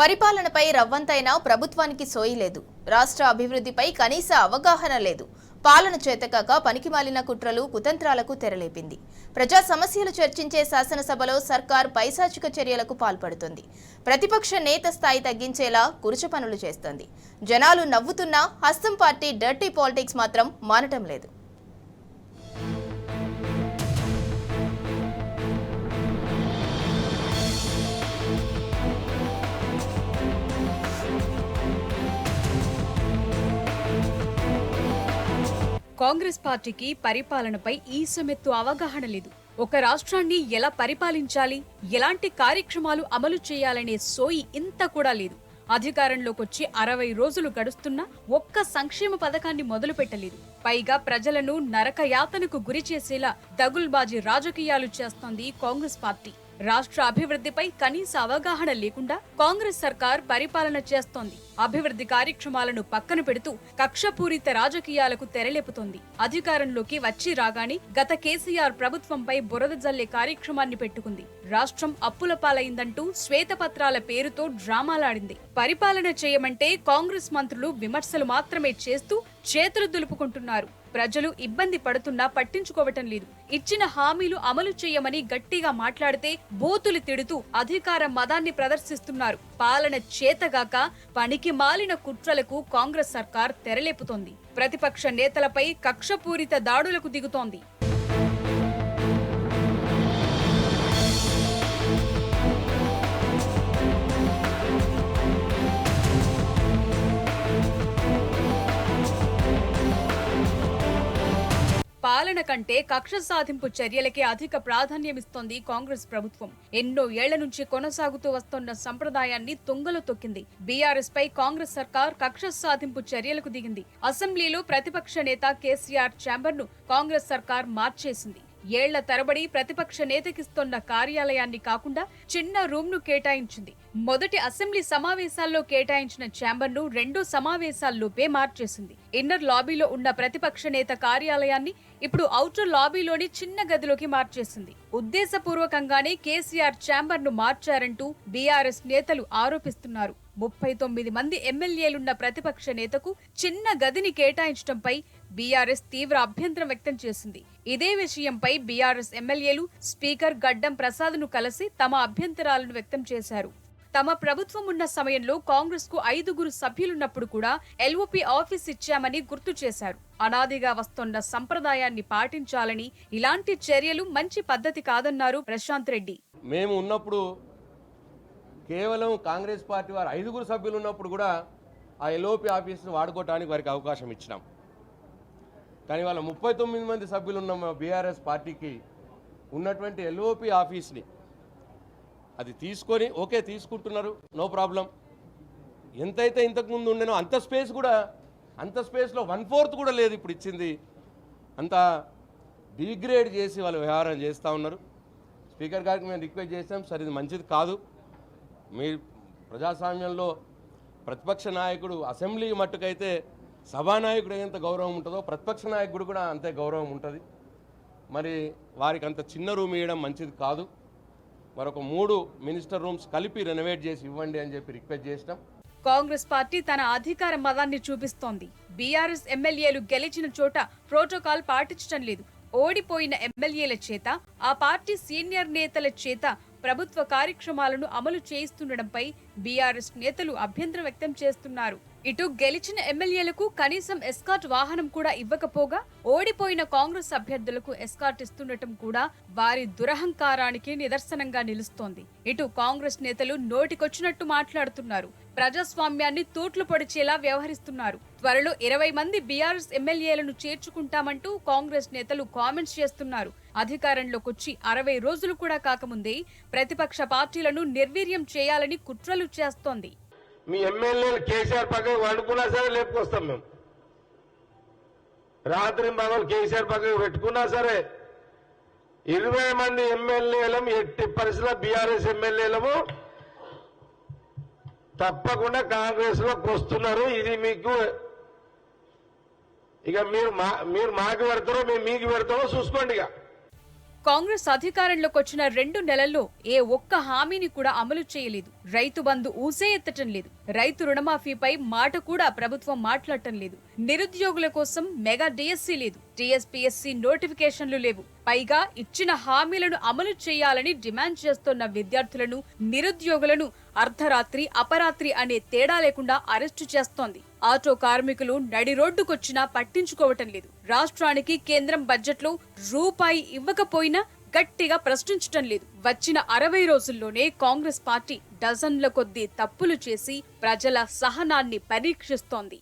పరిపాలనపై రవ్వంతైనా ప్రభుత్వానికి సోయి లేదు. రాష్ట్ర అభివృద్ధిపై కనీస అవగాహన లేదు. పాలన చేతకాక పనికిమాలిన కుట్రలు కుతంత్రాలకు తెరలేపింది. ప్రజా సమస్యలు చర్చించే శాసనసభలో సర్కార్ పైశాచిక చర్యలకు పాల్పడుతుంది. ప్రతిపక్ష నేత స్థాయి తగ్గించేలా కురుచ పనులు చేస్తోంది. జనాలు నవ్వుతున్నా హస్తం పార్టీ డర్టీ పాలిటిక్స్ మాత్రం మానటం లేదు. కాంగ్రెస్ పార్టీకి పరిపాలనపై ఈసమెత్తు అవగాహన లేదు. ఒక రాష్ట్రాన్ని ఎలా పరిపాలించాలి, ఎలాంటి కార్యక్రమాలు అమలు చేయాలనే సోయి ఇంత కూడా లేదు. అధికారంలోకొచ్చి 60 రోజులు గడుస్తున్నా ఒక్క సంక్షేమ పథకాన్ని మొదలు పెట్టలేదు. పైగా ప్రజలను నరకయాతనకు గురి చేసేలా దగుల్బాజీ రాజకీయాలు చేస్తోంది కాంగ్రెస్ పార్టీ. రాష్ట్ర అభివృద్ధిపై కనీస అవగాహన లేకుండా కాంగ్రెస్ సర్కార్ పరిపాలన చేస్తోంది. అభివృద్ధి కార్యక్రమాలను పక్కన పెడుతూ కక్షపూరిత రాజకీయాలకు తెరలేపుతోంది. అధికారంలోకి వచ్చి రాగానే గత కేసీఆర్ ప్రభుత్వంపై బురద జల్లే కార్యక్రమాన్ని పెట్టుకుంది. రాష్ట్రం అప్పుల పాలైందంటూ శ్వేతపత్రాల పేరుతో డ్రామాలాడింది. పరిపాలన చేయమంటే కాంగ్రెస్ మంత్రులు విమర్శలు మాత్రమే చేస్తూ చేతులు దులుపుకుంటున్నారు. ప్రజలు ఇబ్బంది పడుతున్నా పట్టించుకోవటం లేదు. ఇచ్చిన హామీలు అమలు చేయమని గట్టిగా మాట్లాడితే బూతులు తిడుతూ అధికార మదాన్ని ప్రదర్శిస్తున్నారు. పాలన చేతగాక పనికి మాలిన కుట్రలకు కాంగ్రెస్ సర్కార్ తెరలేపుతోంది. ప్రతిపక్ష నేతలపై కక్షపూరిత దాడులకు దిగుతోంది. పాలన కంటే కక్ష సాధింపు చర్యలకే అధిక ప్రాధాన్యమిస్తోంది కాంగ్రెస్ ప్రభుత్వం. ఎన్నో ఏళ్ల నుంచి కొనసాగుతూ వస్తున్న సంప్రదాయాన్ని తుంగలో తొక్కింది. బీఆర్ఎస్ పై కాంగ్రెస్ సర్కార్ కక్ష సాధింపు చర్యలకు దిగింది. అసెంబ్లీలో ప్రతిపక్ష నేత కేసీఆర్ ఛాంబర్ ను కాంగ్రెస్ సర్కార్ మార్చేసింది. ఏళ్ల తరబడి ప్రతిపక్ష నేతకిస్తున్న కార్యాలయాన్ని కాకుండా చిన్న రూమ్ ను కేటాయించింది. మొదటి అసెంబ్లీ సమావేశాల్లో కేటాయించిన ఛాంబర్ ను రెండో సమావేశాల్లోపే మార్చేసింది. ఇన్నర్ లాబీలో ఉన్న ప్రతిపక్ష నేత కార్యాలయాన్ని ఇప్పుడు ఔటర్ లాబీలోని చిన్న గదిలోకి మార్చేసింది. ఉద్దేశపూర్వకంగానే కేసీఆర్ ఛాంబర్ ను మార్చారంటూ బీఆర్ఎస్ నేతలు ఆరోపిస్తున్నారు. 39 మంది ఎమ్మెల్యేలున్న ప్రతిపక్ష నేతకు చిన్న గదిని కేటాయించడంపై బీఆర్ఎస్ తీవ్ర అభ్యంతరం వ్యక్తం చేసింది. ఇదే విషయంపై బీఆర్ఎస్ ఎమ్మెల్యేలు స్పీకర్ గడ్డం ప్రసాద్ ను కలిసి తమ అభ్యంతరాలను వ్యక్తం చేశారు. తమ ప్రభుత్వం ఉన్న సమయంలో కాంగ్రెస్ కు 5 సభ్యులున్నప్పుడు కూడా ఎల్ఓపి ఆఫీస్ ఇచ్చామని గుర్తు చేశారు. అనాదిగా వస్తున్న సంప్రదాయాన్ని పాటించాలని, ఇలాంటి చర్యలు మంచి పద్ధతి కాదన్నారు ప్రశాంత్ రెడ్డి. మేము ఉన్నప్పుడు కేవలం కాంగ్రెస్ పార్టీ వారు 5 సభ్యులు ఉన్నప్పుడు కూడా ఆ ఎల్ఓపి ఆఫీస్ను వాడుకోవడానికి వారికి అవకాశం ఇచ్చినాం. కానీ వాళ్ళ 39 మంది సభ్యులు ఉన్న బీఆర్ఎస్ పార్టీకి ఉన్నటువంటి ఎల్ఓపి ఆఫీస్ని అది తీసుకొని ఓకే తీసుకుంటున్నారు, నో ప్రాబ్లం. ఎంతైతే ఇంతకుముందు ఉండేనో అంత స్పేస్లో 1/4 కూడా లేదు ఇప్పుడు ఇచ్చింది. అంత డిగ్రేడ్ చేసి వాళ్ళు వ్యవహారం చేస్తూ ఉన్నారు. స్పీకర్ గారికి మేము రిక్వెస్ట్ చేసాం, సార్ ఇది మంచిది కాదు. మీ ప్రజాస్వామ్యంలో ప్రతిపక్ష నాయకుడు అసెంబ్లీ మట్టుకైతే సభానాయకుడు ఎంత గౌరవం ఉంటుందో ప్రతిపక్ష నాయకుడు కూడా అంతే గౌరవం ఉంటుంది. మరి వారికి అంత చిన్న రూమ్ ఇవ్వడం మంచిది కాదు. మరొక 3 మినిస్టర్ రూమ్స్ కలిపి రెనోవేట్ చేసి ఇవ్వండి అని చెప్పి రిక్వెస్ట్ చేసినాం. కాంగ్రెస్ పార్టీ తన అధికార మదాన్ని చూపిస్తోంది. బీఆర్ఎస్ ఎమ్మెల్యేలు గెలిచిన చోట ప్రోటోకాల్ పాటించడం లేదు. ఓడిపోయిన ఎమ్మెల్యేల చేత, ఆ పార్టీ సీనియర్ నేతల చేత ప్రభుత్వ కార్యక్రమాలను అమలు చేయిస్తుండటంపై బీఆర్ఎస్ నేతలు అభ్యంతరం వ్యక్తం చేస్తున్నారు. ఇటు గెలిచిన ఎమ్మెల్యేలకు కనీసం ఎస్కార్ట్ వాహనం కూడా ఇవ్వకపోగా ఓడిపోయిన కాంగ్రెస్ అభ్యర్థులకు ఎస్కార్ట్ ఇస్తుండటం కూడా వారి దురహంకారానికి నిదర్శనంగా నిలుస్తోంది. ఇటు కాంగ్రెస్ నేతలు నోటికొచ్చినట్టు మాట్లాడుతున్నారు. ప్రజాస్వామ్యాన్ని తూట్లు పొడిచేలా వ్యవహరిస్తున్నారు. త్వరలో 20 మంది బీఆర్ఎస్ ఎమ్మెల్యేలను చేర్చుకుంటామంటూ కాంగ్రెస్ నేతలు కామెంట్స్ చేస్తున్నారు. అధికారంలోకొచ్చి 60 రోజులు కూడా కాకముందే ప్రతిపక్ష పార్టీలను నిర్వీర్యం చేయాలని కుట్రలు చేస్తోంది. మీ ఎమ్మెల్యేలు కేసీఆర్ పక్కకు వండుకున్నా సరే లేపుకొస్తాం. మేము రాత్రి మగలు కేసీఆర్ పక్కకు పెట్టుకున్నా సరే 20 మంది ఎమ్మెల్యేలం ఎట్టి పరిస్థితుల్లో బీఆర్ఎస్ ఎమ్మెల్యేలము తప్పకుండా కాంగ్రెస్ లోకి వస్తున్నారు. ఇది మీకు ఇక మీరు మాకు పెడతారో మేము మీకు పెడతామో చూసుకోండి. ఇక కాంగ్రెస్ అధికారంలోకి వచ్చిన 2 నెలల్లో ఏ ఒక్క హామీని కూడా అమలు చేయలేదు. రైతు బంధు ఊసే ఎత్తటం లేదు. రైతు రుణమాఫీపై మాట కూడా ప్రభుత్వం మాట్లాడటం లేదు. నిరుద్యోగుల కోసం మెగా డిఎస్సీ లేదు. టీఎస్పీఎస్సీ నోటిఫికేషన్లు లేవు. పైగా ఇచ్చిన హామీలను అమలు చేయాలని డిమాండ్ చేస్తున్న విద్యార్థులను, నిరుద్యోగులను అర్ధరాత్రి, అపరాత్రి అనే తేడా లేకుండా అరెస్టు చేస్తోంది. ఆటో కార్మికులు నడి రోడ్డుకొచ్చినా పట్టించుకోవటం లేదు. రాష్ట్రానికి కేంద్రం బడ్జెట్లో రూపాయి ఇవ్వకపోయినా గట్టిగా ప్రశ్నించటం లేదు. వచ్చిన 60 రోజుల్లోనే కాంగ్రెస్ పార్టీ డజన్ల కొద్దీ తప్పులు చేసి ప్రజల సహనాన్ని పరీక్షిస్తోంది.